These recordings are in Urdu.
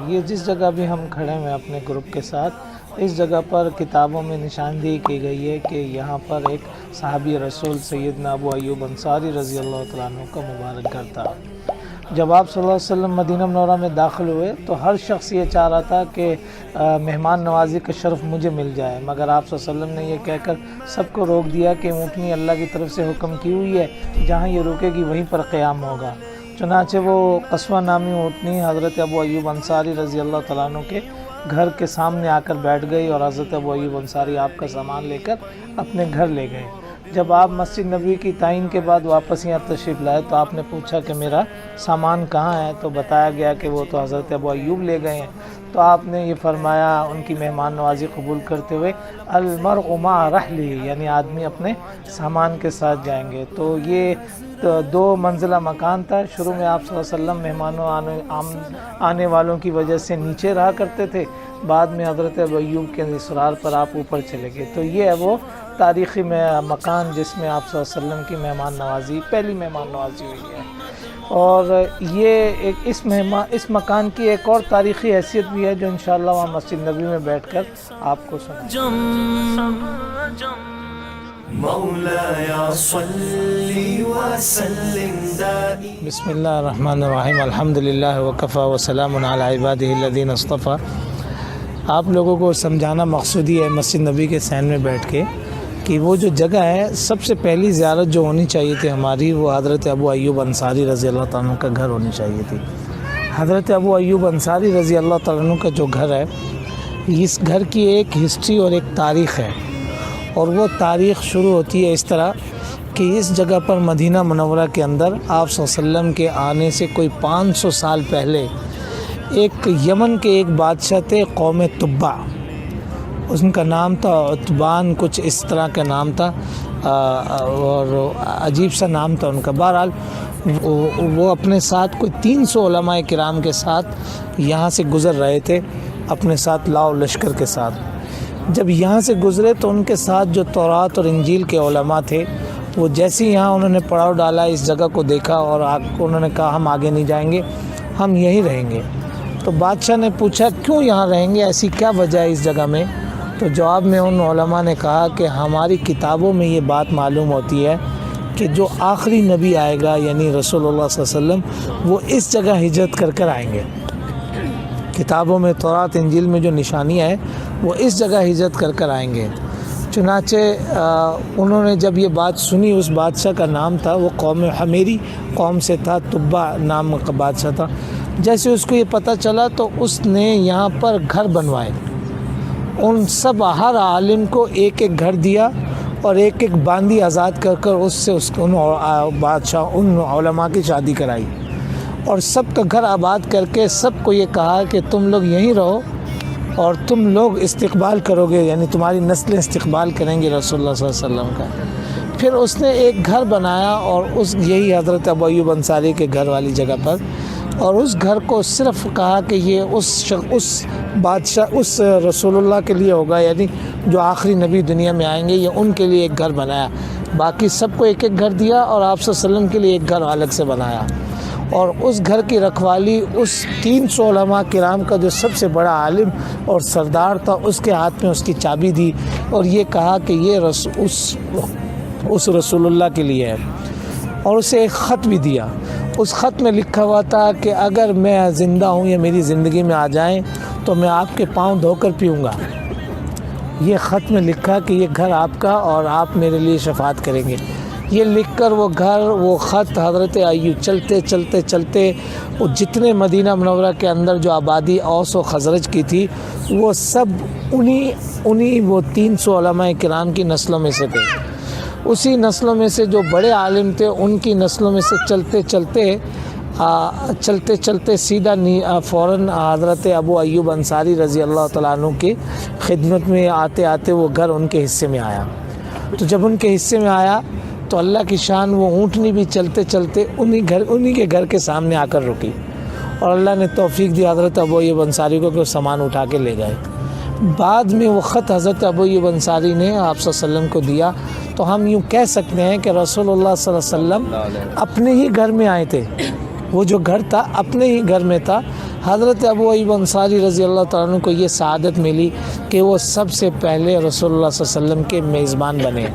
یہ جس جگہ بھی ہم کھڑے ہیں اپنے گروپ کے ساتھ، اس جگہ پر کتابوں میں نشاندہی کی گئی ہے کہ یہاں پر ایک صحابی رسول سیدنا ابو ایوب انصاری رضی اللہ تعالیٰ عنہ کا مبارک گھر تھا۔ جب آپ صلی اللہ علیہ وسلم مدینہ منورہ میں داخل ہوئے تو ہر شخص یہ چاہ رہا تھا کہ مہمان نوازی کا شرف مجھے مل جائے، مگر آپ صلی اللہ علیہ وسلم نے یہ کہہ کر سب کو روک دیا کہ اونٹنی اللہ کی طرف سے حکم کی ہوئی ہے، جہاں یہ رکے گی وہیں پر قیام ہوگا۔ چنانچہ وہ قصوہ نامی اونٹنی حضرت ابو ایوب انصاری رضی اللہ تعالیٰ عنہ کے گھر کے سامنے آ کر بیٹھ گئی اور حضرت ابو ایوب انصاری آپ کا سامان لے کر اپنے گھر لے گئے۔ جب آپ مسجد نبوی کی تعین کے بعد واپس یہاں تشریف لائے تو آپ نے پوچھا کہ میرا سامان کہاں ہے، تو بتایا گیا کہ وہ تو حضرت ابو ایوب لے گئے ہیں۔ تو آپ نے یہ فرمایا ان کی مہمان نوازی قبول کرتے ہوئے، المرء مع رحلہ، یعنی آدمی اپنے سامان کے ساتھ جائیں گے۔ تو یہ 2 منزلہ مکان تھا۔ شروع میں آپ صلی اللہ علیہ وسلم مہمانوں آنے والوں کی وجہ سے نیچے رہا کرتے تھے، بعد میں حضرت ابو ایوب کے اصرار پر آپ اوپر چلے گئے۔ تو یہ ہے وہ تاریخی مکان جس میں آپ صلی اللہ علیہ وسلم کی مہمان نوازی، پہلی مہمان نوازی ہوئی ہے۔ اور یہ اس مکان کی ایک اور تاریخی حیثیت بھی ہے جو انشاءاللہ وہاں مسجد نبوی میں بیٹھ کر آپ کو سنائیں۔ بسم اللہ الرحمن الرحیم، الحمدللہ وکفی وسلام علی عبادہ الذین اصطفی۔ آپ لوگوں کو سمجھانا مقصود یہ ہے مسجد نبوی کے صحن میں بیٹھ کے کہ وہ جو جگہ ہے، سب سے پہلی زیارت جو ہونی چاہیے تھی ہماری، وہ حضرت ابو ایوب انصاری رضی اللہ تعالیٰ عنہ کا گھر ہونی چاہیے تھی۔ حضرت ابو ایوب انصاری رضی اللہ تعالیٰ عنہ کا جو گھر ہے، اس گھر کی ایک ہسٹری اور ایک تاریخ ہے، اور وہ تاریخ شروع ہوتی ہے اس طرح کہ اس جگہ پر مدینہ منورہ کے اندر آپ صلی اللہ علیہ وسلم کے آنے سے کوئی 500 سال پہلے ایک یمن کے ایک بادشاہ تھے، قوم تبع، ان کا نام تھا عتبان، کچھ اس طرح کا نام تھا، اور عجیب سا نام تھا ان کا۔ بہرحال وہ اپنے ساتھ کوئی 300 علماء کرام کے ساتھ یہاں سے گزر رہے تھے، اپنے ساتھ لاؤ لشکر کے ساتھ۔ جب یہاں سے گزرے تو ان کے ساتھ جو تورات اور انجیل کے علماء تھے، وہ جیسے یہاں انہوں نے پڑاؤ ڈالا، اس جگہ کو دیکھا اور انہوں نے کہا ہم آگے نہیں جائیں گے، ہم یہیں رہیں گے۔ تو بادشاہ نے پوچھا کیوں یہاں رہیں گے، ایسی کیا وجہ ہے اس جگہ میں؟ تو جواب میں ان علماء نے کہا کہ ہماری کتابوں میں یہ بات معلوم ہوتی ہے کہ جو آخری نبی آئے گا یعنی رسول اللہ صلی اللہ علیہ وسلم، وہ اس جگہ ہجرت کر کر آئیں گے۔ کتابوں میں تورات انجیل میں جو نشانیاں ہیں وہ اس جگہ ہجرت کر کر آئیں گے۔ چنانچہ انہوں نے جب یہ بات سنی، اس بادشاہ کا نام تھا، وہ قوم حمیری قوم سے تھا، تبع نام کا بادشاہ تھا۔ جیسے اس کو یہ پتہ چلا تو اس نے یہاں پر گھر بنوائے، ان سب ہر عالم کو ایک ایک گھر دیا اور ایک ایک باندی آزاد کر کر اس سے ان علماء کی شادی کرائی، اور سب کا گھر آباد کر کے سب کو یہ کہا کہ تم لوگ یہیں رہو اور تم لوگ استقبال کرو گے، یعنی تمہاری نسلیں استقبال کریں گے رسول اللہ صلی اللہ علیہ وسلم کا۔ پھر اس نے ایک گھر بنایا اور یہی حضرت ابو ایوب انصاری کے گھر والی جگہ پر، اور اس گھر کو صرف کہا کہ یہ اس بادشاہ، اس رسول اللہ کے لیے ہوگا، یعنی جو آخری نبی دنیا میں آئیں گے، یہ ان کے لیے ایک گھر بنایا۔ باقی سب کو ایک ایک گھر دیا اور آپ صلی اللہ علیہ وسلم کے لیے ایک گھر الگ سے بنایا، اور اس گھر کی رکھوالی اس 300 علماء کرام کا جو سب سے بڑا عالم اور سردار تھا، اس کے ہاتھ میں اس کی چابی دی، اور یہ کہا کہ یہ اس رسول اللہ کے لیے ہے، اور اسے ایک خط بھی دیا۔ اس خط میں لکھا ہوا تھا کہ اگر میں زندہ ہوں یا میری زندگی میں آ جائیں تو میں آپ کے پاؤں دھو کر پیوں گا۔ یہ خط میں لکھا کہ یہ گھر آپ کا اور آپ میرے لیے شفاعت کریں گے۔ یہ لکھ کر وہ خط حضرت ایوب چلتے وہ جتنے مدینہ منورہ کے اندر جو آبادی اوس و خزرج کی تھی، وہ سب انہی وہ 300 علماء کرام کی نسلوں میں سے تھے۔ اسی نسلوں میں سے جو بڑے عالم تھے، ان کی نسلوں میں سے چلتے سیدھا فوراً حضرت ابو ایوب انصاری رضی اللہ تعالیٰ عنہ کی خدمت میں آتے وہ گھر ان کے حصے میں آیا۔ تو جب ان کے حصے میں آیا تو اللہ کی شان، وہ اونٹنی بھی چلتے انہی کے گھر کے سامنے آ کر رکی، اور اللہ نے توفیق دی حضرت ابو ایوب انصاری کو کہ وہ سامان اٹھا کے لے گئے۔ بعد میں وہ خط حضرت ابو ایوب انصاری نے آپ صلی اللہ علیہ وسلم کو دیا، تو ہم یوں کہہ سکتے ہیں کہ رسول اللہ صلی اللہ علیہ وسلم اپنے ہی گھر میں آئے تھے۔ وہ جو گھر تھا اپنے ہی گھر میں تھا، حضرت ابو ایوب انصاری رضی اللہ تعالیٰ عنہ کو یہ سعادت ملی کہ وہ سب سے پہلے رسول اللہ صلی اللہ علیہ وسلم کے میزبان بنے،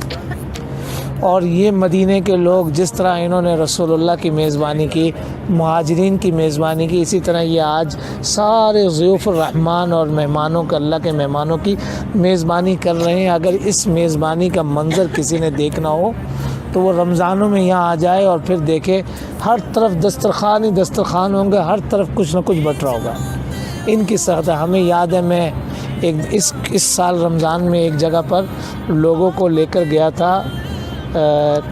اور یہ مدینے کے لوگ جس طرح انہوں نے رسول اللہ کی میزبانی کی، مہاجرین کی میزبانی کی، اسی طرح یہ آج سارے ضیوف الرحمن اور مہمانوں کا، اللہ کے مہمانوں کی میزبانی کر رہے ہیں۔ اگر اس میزبانی کا منظر کسی نے دیکھنا ہو تو وہ رمضانوں میں یہاں آ جائے اور پھر دیکھے، ہر طرف دسترخوان ہی دسترخوان ہوں گے، ہر طرف کچھ نہ کچھ بٹ رہا ہوگا۔ ان کی سخت ہے۔ ہمیں یاد ہے، میں اس سال رمضان میں ایک جگہ پر لوگوں کو لے کر گیا تھا،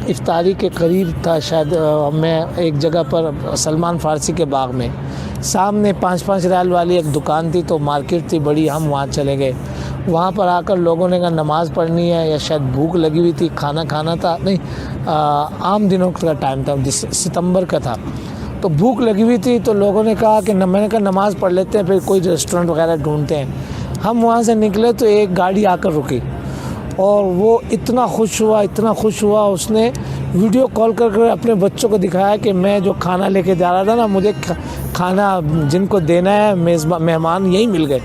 افطاری کے قریب تھا شاید، میں ایک جگہ پر سلمان فارسی کے باغ میں، سامنے 5 ریال والی ایک دکان تھی، تو مارکیٹ تھی بڑی، ہم وہاں چلے گئے۔ وہاں پر آ کر لوگوں نے کہا نماز پڑھنی ہے، یا شاید بھوک لگی ہوئی تھی، کھانا کھانا تھا، نہیں عام دنوں کا ٹائم تھا، ستمبر کا تھا، تو بھوک لگی ہوئی تھی، تو لوگوں نے کہا کہ میں نے کہا نماز پڑھ لیتے ہیں، پھر کوئی ریسٹورنٹ وغیرہ ڈھونڈتے ہیں۔ ہم وہاں سے نکلے تو ایک گاڑی آ کر رکی، اور وہ اتنا خوش ہوا، اس نے ویڈیو کال کر اپنے بچوں کو دکھایا کہ میں جو کھانا لے کے جا رہا تھا نا، مجھے کھانا جن کو دینا ہے مہمان یہی مل گئے۔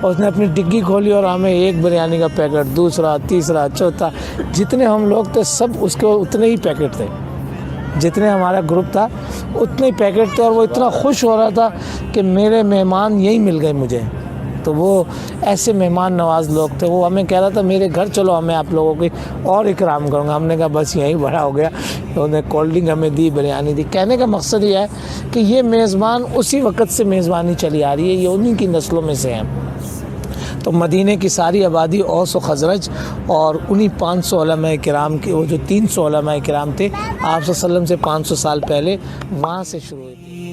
اور اس نے اپنی ڈگی کھولی اور ہمیں ایک بریانی کا پیکٹ، دوسرا، تیسرا، چوتھا، جتنے ہم لوگ تھے سب اس کے اتنے ہی پیکٹ تھے، جتنے ہمارا گروپ تھا اتنے ہی پیکٹ تھے، اور وہ اتنا خوش ہو رہا تھا کہ میرے مہمان یہی مل گئے مجھے۔ تو وہ ایسے مہمان نواز لوگ تھے۔ وہ ہمیں کہہ رہا تھا میرے گھر چلو، میں آپ لوگوں کی اور اکرام کروں گا۔ ہم نے کہا بس یہیں بڑا ہو گیا۔ انہوں نے کولڈ ڈرنک ہمیں دی، بریانی دی۔ کہنے کا مقصد یہ ہے کہ یہ میزبان اسی وقت سے میزبانی چلی آ رہی ہے، یہ انہی کی نسلوں میں سے ہیں۔ تو مدینے کی ساری آبادی اوس و خزرج، اور انہی 500 علماء کرام کے، وہ جو 300 علماء کرام تھے آپ صلی اللہ علیہ وسلم سے 500 سال پہلے، وہاں سے شروع ہوئی تھی۔